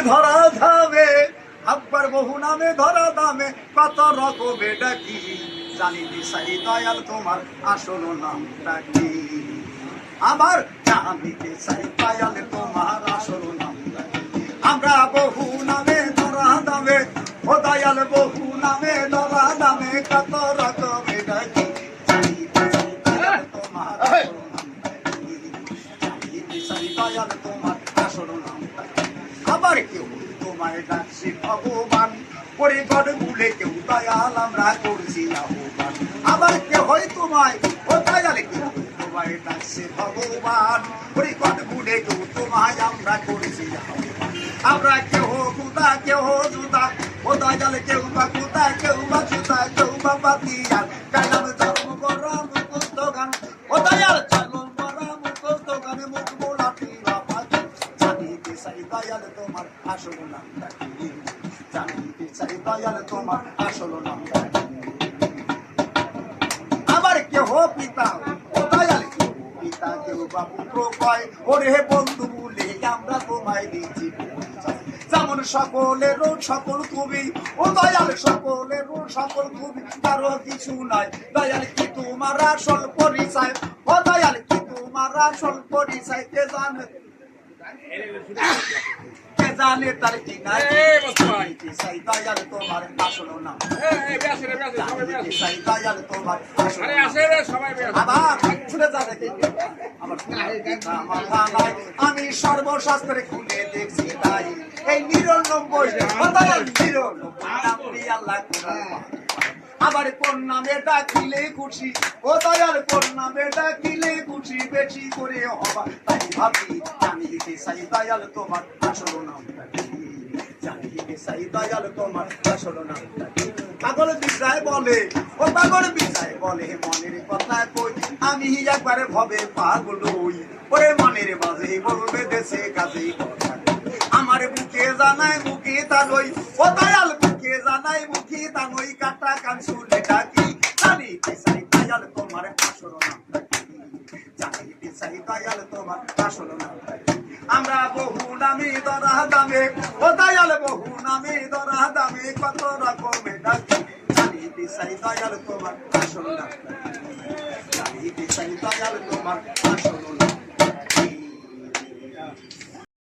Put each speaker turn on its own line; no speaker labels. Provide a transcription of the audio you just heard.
ধরা ধামে আব্বার বহু নামে ধরা দামে কত রকমে ডাকি জানিতে চাই দয়াল তোমার আসল নামটা কি আমার জানিতে চাই দয়াল তোমার আসল নামটা কি আমরা বহু নামে ধরা দামে ও দয়াল বহু নামে ধরা দামে কত রকমে ডাকি জানিতে চাই দয়াল তোমার আসল নামটা কি জানিতে চাই দয়াল তোমার আসল নামটা কি আবার কেউ তোমায় ডাকছি ভগবান পরিবার ভুলে কেউ দয়াল আমরা করছি আহ্বান আবার কেউ হয় তোমায় ও দয়াল কেউ তোমায় ডাকছে ভগবান পরিবার ভুলে কেউ তোমায় আমরা করছি আহ্বান আমরা কেউ কুদা কেউ জুদা ও দয়াল কেউ বা কুদা কেউ বা জুদা কেউ বা পাতিয়া কালাম জন্ম করা মুকুস্ত গান ও দয়াল চলন করা মুকুস্ত গানে মুখ বোলাটি বাবা জানিতে চাই দয়াল তোমার আসল নামটা কি জানিতে চাই দয়াল তোমার আসল নামটা কি আবার কেহ পিতা ও দয়াল কেউ পিতা কেউ বা পুত্র কয় ওরে বন্ধু বলে আমরা তোমায় দিচ্ছি যেমন সকলের সকল তুমি ও দয়াল সকলের সকল তুমি কারো কিছু নাই দয়াল কি তোমার আসল পরিচয় ও দয়াল কি তোমার আসল পরিচয় কে জানে জানে তার কি নাই চাই দয়াল তোমার আসল নাম চাই দয়াল তোমার আবার ছুটে যাবে মাথা নাই আমি সর্বশাস্ত্রে খুলে দেখছি তাই এই 99 আল্লাহ আবার কোন নামে ডাকিলে খুশি ও দয়াল কোন নামে ডাকিলে খুশি বেশি করে হবা তাই ভাবি জানিতে চাই দয়াল তোমার আসল নামটা কি জানিতে চাই দয়াল তোমার আসল নামটা কি পাগল বিছায় বলে ও পাগল বিছায় বলে মনের কথা কই আমি একবারে ভবে পাগল হই ওরে মনের বাজে বলবে দেশে কাজেই কথা আমার বুকে জানাই মুখে তালই ও দয়াল বুকে জানাই মুখে তালই কাটা কান শুনে ডাকি জানিতে চাই দয়াল তোমার আসল নামটা কি জানিতে চাই দয়াল তোমার আসল নামটা কি আমরা বহু নামে ধরা দামে ও দয়াল বহু নামে ধরা দামে কত রকমে ডাকি জানিতে চাই দয়াল তোমার আসল নামটা কি জানিতে চাই দয়াল তোমার